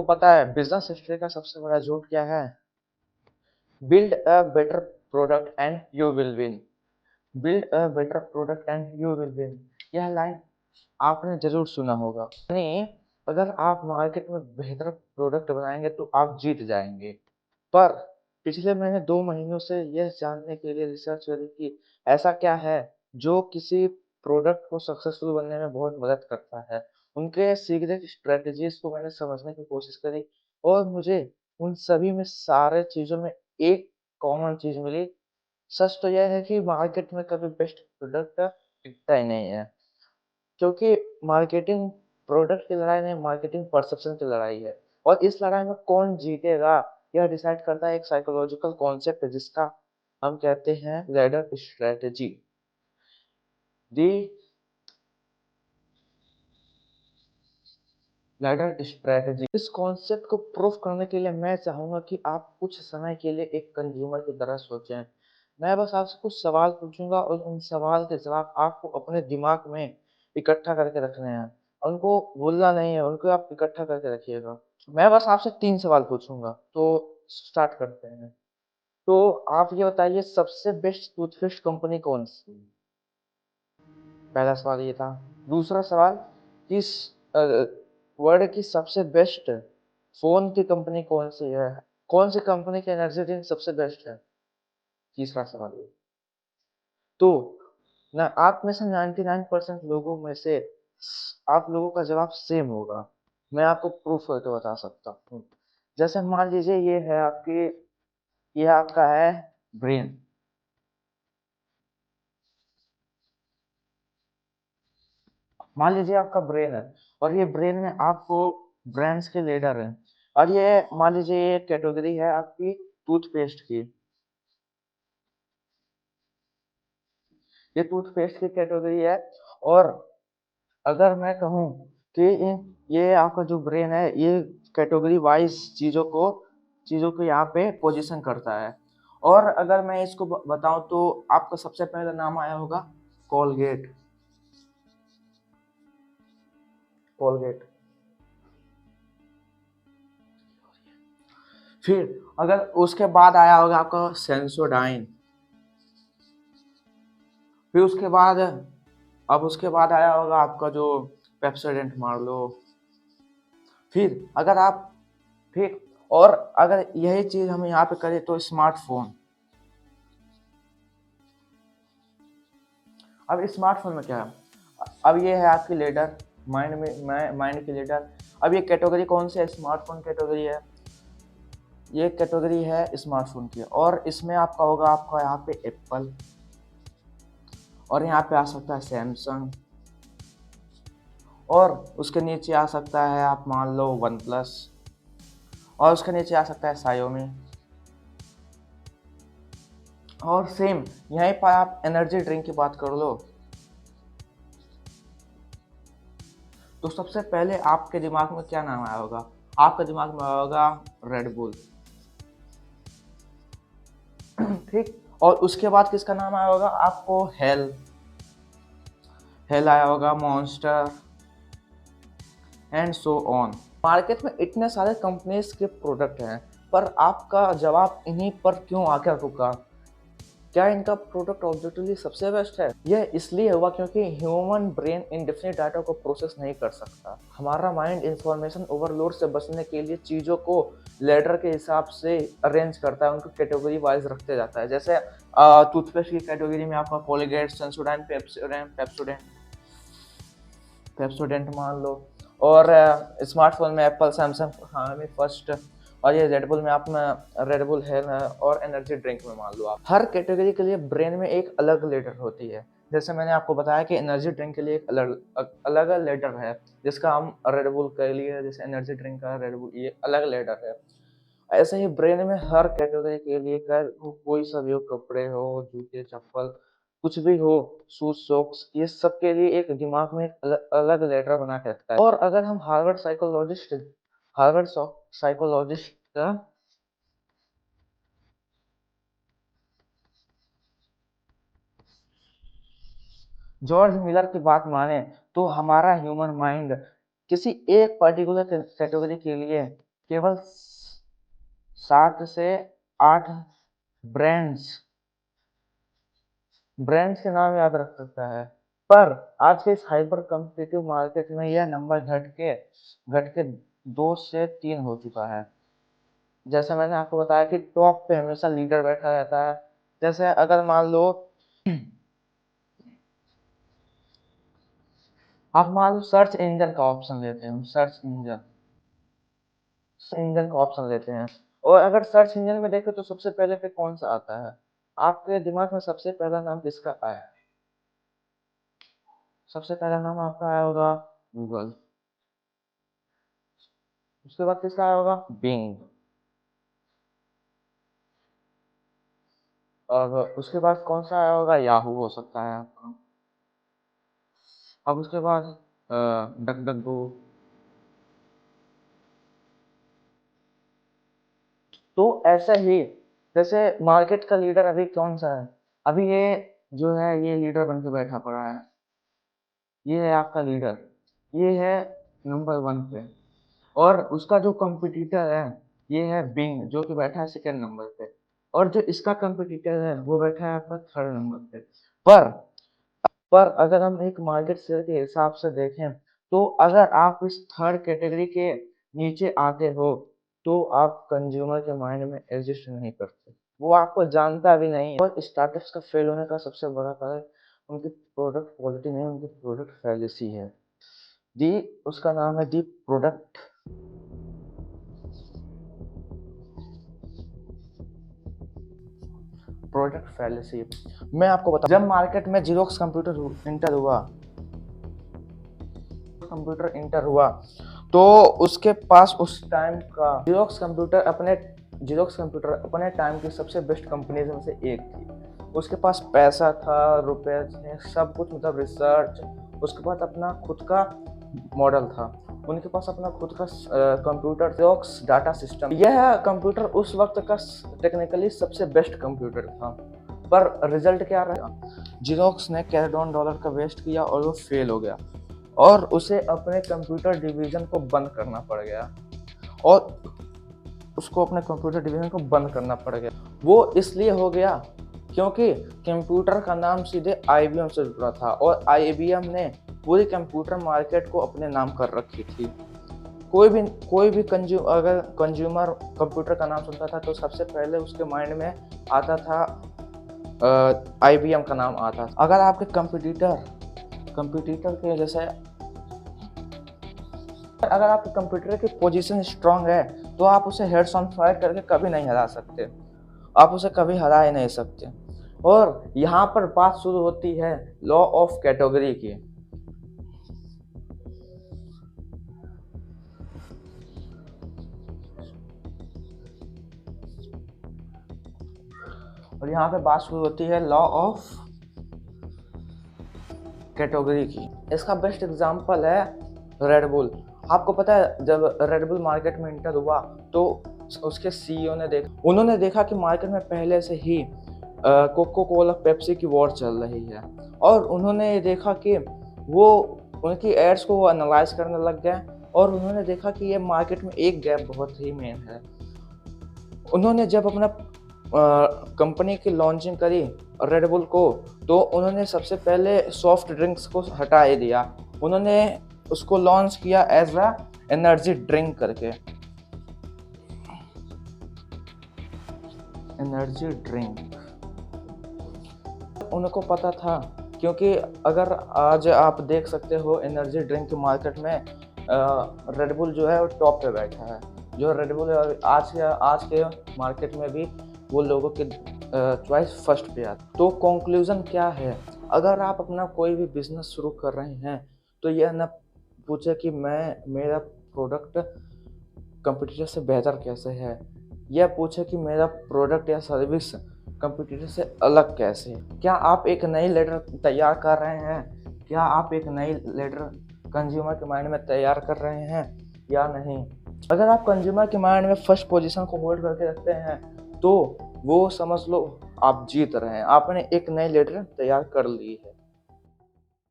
आपको पता है बिजनेस हिस्ट्री का सबसे बड़ा झूठ क्या है? Build a better product and you will win. Build a better product and you will win. यह लाइन आपने जरूर सुना होगा। यानी अगर आप मार्केट में बेहतर प्रोडक्ट बनाएंगे तो आप जीत जाएंगे। पर पिछले मैंने 2 महीनों से यह जानने के लिए रिसर्च करी कि ऐसा क्या है जो किसी प्रोडक्ट को सक्सेसफुल बनने में बहुत मदद करता है। उनके सीक्रेट स्ट्रेटजीज को मैंने समझने की कोशिश करी और मुझे उन सभी में सारे चीजों में एक कॉमन चीज मिली। सच तो यह है कि मार्केट में कभी बेस्ट प्रोडक्ट टिकता ही नहीं है, क्योंकि मार्केटिंग प्रोडक्ट की लड़ाई नहीं, मार्केटिंग परसेप्शन की लड़ाई है। और इस लड़ाई में कौन जीतेगा यह डिसाइड करता है एक साइकोलॉजिकल कॉन्सेप्ट जिसका हम कहते हैं लैडर स्ट्रेटेजी। दी लैडर स्ट्रेटेजी। इस कॉन्सेप्ट को प्रूफ करने के लिए मैं चाहूंगा कि आप कुछ समय के लिए एक कंज्यूमर की तरह सोचें। मैं बस आपसे कुछ सवाल पूछूंगा और उन सवाल के जवाब आपको अपने दिमाग में इकट्ठा करके रखने हैं। उनको भूलना नहीं है, उनको आप इकट्ठा करके रखिएगा। मैं बस आपसे 3 सवाल पूछूंगा, तो स्टार्ट करते हैं। तो आप ये बताइए, सबसे बेस्ट टूथपेस्ट कंपनी कौन सी? पहला सवाल ये था। दूसरा सवाल, किस वर्ल्ड की सबसे बेस्ट फोन की कंपनी कौन सी है? कौन सी कंपनी की एनर्जी ड्रिंक सबसे बेस्ट है? तीसरा सवाल ये। तो ना आप में से 99% लोगों में से आप लोगों का जवाब सेम होगा। मैं आपको प्रूफ करके बता सकता हूँ। जैसे मान लीजिए ये आपका है ब्रेन। मान लीजिए आपका ब्रेन है और ये ब्रेन में आपको ब्रेन्स के लीडर हैं। और ये मान लीजिए ये कैटेगरी है आपकी टूथपेस्ट की। ये टूथपेस्ट की कैटेगरी है। और अगर मैं कहूँ कि ये आपका जो ब्रेन है ये कैटेगरी वाइज चीज़ों को यहाँ पे पोजीशन करता है। और अगर मैं इसको बताऊं तो आपका सबसे पहला नाम आया होगा कोलगेट। कोलगेट। फिर अगर उसके बाद आया होगा आपका सेंसोडाइन। फिर उसके बाद आया होगा आपका जो पेप्सोडेंट मान लो। फिर अगर आप फिर और अगर यही चीज हम यहाँ पे करें तो स्मार्टफोन। अब स्मार्टफोन में क्या है? अब ये है आपकी लीडर, माइंड की लीडर। अब ये कैटेगरी कौन सी है? स्मार्टफोन कैटेगरी है। ये कैटेगरी है स्मार्टफोन की और इसमें आपका यहाँ पे एप्पल, और यहाँ पे आ सकता है सैमसंग, और उसके नीचे आ सकता है आप मान लो वन प्लस, और उसके नीचे आ सकता है शाओमी। और सेम यहीं पर आप एनर्जी ड्रिंक की बात कर लो तो सबसे पहले आपके दिमाग में क्या नाम आया होगा? आपके दिमाग में आया होगा रेड बुल। ठीक। और उसके बाद किसका नाम आया होगा? आपको हेल हेल आया होगा, monster, and so on. Market में इतने सारे कंपनीज के प्रोडक्ट हैं, पर आपका जवाब इन्हीं पर क्यों आकर रुका? क्या इनका प्रोडक्ट ऑब्जेक्टिवली सबसे बेस्ट है? यह इसलिए हुआ क्योंकि ह्यूमन ब्रेन इंडेफिनिट डाटा को प्रोसेस नहीं कर सकता। हमारा माइंड इंफॉर्मेशन ओवरलोड से बचने के लिए चीज़ों को लेडर के हिसाब से अरेंज करता है, उनको कैटेगरी वाइज रखते जाता है। जैसे टूथपेस्ट की कैटेगरी में आपका कोलगेट, सेंसोडाइन, पेप्सोडेंट पेप्सोडेंट मान लो। और स्मार्टफोन में एप्पल, सैमसंग, Xiaomi फर्स्ट। और ये रेडबुल में आप रेडबुल है और एनर्जी ड्रिंक में मान लो आप। हर कैटेगरी के लिए ब्रेन में एक अलग लेटर होती है। जैसे मैंने आपको बताया कि एनर्जी ड्रिंक के लिए एक अलग लेटर है जिसका हम रेडबुल के लिए, जैसे एनर्जी ड्रिंक का रेडबुल, ये अलग लेटर है। ऐसे ही ब्रेन में हर कैटेगरी के लिए कोई सा भी हो, कपड़े हो, जूते, चप्पल, कुछ भी हो, शूज, सॉक्स, ये सब के लिए एक दिमाग में एक अलग लेटर बना के रखता है। और अगर हम हार्वर्ड साइकोलॉजिस्ट का जॉर्ज मिलर की बात माने तो हमारा ह्यूमन माइंड किसी एक पर्टिकुलर कैटेगरी के लिए केवल 7 से 8 ब्रांड्स ब्रांड्स के नाम याद रख सकता है। पर आज के इस हाइपर कॉम्पिटिटिव मार्केट में यह नंबर घट के 2 से 3 हो चुका है। जैसे मैंने आपको बताया कि टॉप पे हमेशा लीडर बैठा रहता है। जैसे अगर मान लो सर्च इंजन का ऑप्शन लेते हैं, सर्च इंजन का ऑप्शन लेते हैं, और अगर सर्च इंजन में देखें तो सबसे पहले पे कौन सा आता है? आपके दिमाग में सबसे पहला नाम किसका आया है? सबसे पहला नाम आपका आया होगा गूगल। उसके बाद किसका आया होगा? बिंग। और उसके बाद कौन सा आया होगा? याहू हो सकता है आपका। अब उसके बाद डक डक गो। तो ऐसा ही, जैसे मार्केट का लीडर अभी कौन सा है? अभी ये जो है ये लीडर बन के बैठा पड़ा है। ये है आपका लीडर, ये है नंबर 1 पे। और उसका जो कंपटीटर है ये है बिंग, जो कि बैठा है सेकंड नंबर पे। और जो इसका कंपटीटर है वो बैठा है आपका थर्ड नंबर पे। पर पर अगर हम एक मार्केट शेयर के हिसाब से देखें तो अगर आप इस थर्ड कैटेगरी के नीचे आते हो तो आप कंज्यूमर के माइंड में एग्जिस्ट नहीं करते, वो आपको जानता भी नहीं। और स्टार्टअप्स का फेल होने का सबसे बड़ा कारण उनकी प्रोडक्ट क्वालिटी नहीं, उनकी प्रोडक्ट फैलेसी है। दी उसका नाम है दी प्रोडक्ट फैलेसी। मैं आपको बता, जब मार्केट में जीरोक्स कंप्यूटर इंटर हुआ तो उसके पास उस टाइम का जीरोक्स कंप्यूटर अपने टाइम की सबसे बेस्ट कंपनीज में से एक थी। उसके पास पैसा था, रुपए थे, सब कुछ, मतलब रिसर्च। उसके पास अपना खुद का मॉडल था, उनके पास अपना खुद का कंप्यूटर जीरोक्स डाटा सिस्टम। यह कंप्यूटर उस वक्त का टेक्निकली सबसे बेस्ट कंप्यूटर था। पर रिजल्ट क्या रहा? जीरोक्स ने कैरेडॉन डॉलर का वेस्ट किया और वो फेल हो गया और उसे अपने कंप्यूटर डिवीजन को बंद करना पड़ गया। वो इसलिए हो गया क्योंकि कंप्यूटर का नाम सीधे IBM से जुड़ा था और IBM ने पूरी कंप्यूटर मार्केट को अपने नाम कर रखी थी। कोई भी अगर कंज्यूमर कंप्यूटर का नाम सुनता था तो सबसे पहले उसके माइंड में आता था IBM का नाम आता था। अगर आपके कंप्यूटर के जैसे अगर आपके कंप्यूटर की पोजीशन स्ट्रांग है तो आप उसे हेड्स ऑन फायर करके कभी नहीं हरा सकते, आप उसे कभी हरा ही नहीं सकते। और यहाँ पर बात शुरू होती है लॉ ऑफ कैटेगरी की। और यहाँ पे बात शुरू होती है लॉ ऑफ कैटेगरी की। इसका बेस्ट एग्जांपल है रेडबुल। आपको पता है जब रेडबुल मार्केट में इंटर हुआ तो उसके CEO उन्होंने देखा कि मार्केट में पहले से ही कोको कोला पेप्सी की वॉर चल रही है और उन्होंने ये देखा कि वो उनकी एड्स को वो एनालाइज करने लग गए और उन्होंने देखा कि ये मार्केट में एक गैप बहुत ही मेन है। उन्होंने जब अपना कंपनी की लॉन्चिंग करी रेडबुल को तो उन्होंने सबसे पहले सॉफ्ट ड्रिंक्स को हटा ही दिया, उन्होंने उसको लॉन्च किया एज अ एनर्जी ड्रिंक करके। एनर्जी ड्रिंक उनको पता था क्योंकि अगर आज आप देख सकते हो एनर्जी ड्रिंक के मार्केट में रेडबुल जो है वो टॉप पे बैठा है। जो रेडबुल आज के मार्केट में भी वो लोगों के चॉइस फर्स्ट पे आता। तो कंक्लूजन क्या है? अगर आप अपना कोई भी बिजनेस शुरू कर रहे हैं तो यह न पूछे कि मेरा प्रोडक्ट कंपटीटर से बेहतर कैसे है, यह पूछे कि मेरा प्रोडक्ट या सर्विस कंपटीटर से अलग कैसे है। क्या आप एक नई लेटर तैयार कर रहे हैं? क्या आप एक नई लेटर कंज्यूमर के माइंड में तैयार कर रहे हैं या नहीं? अगर आप कंज्यूमर के माइंड में फर्स्ट पोजीशन को होल्ड करके रखते हैं तो वो समझ लो आप जीत रहे हैं, आपने एक नई लेटर तैयार कर ली है।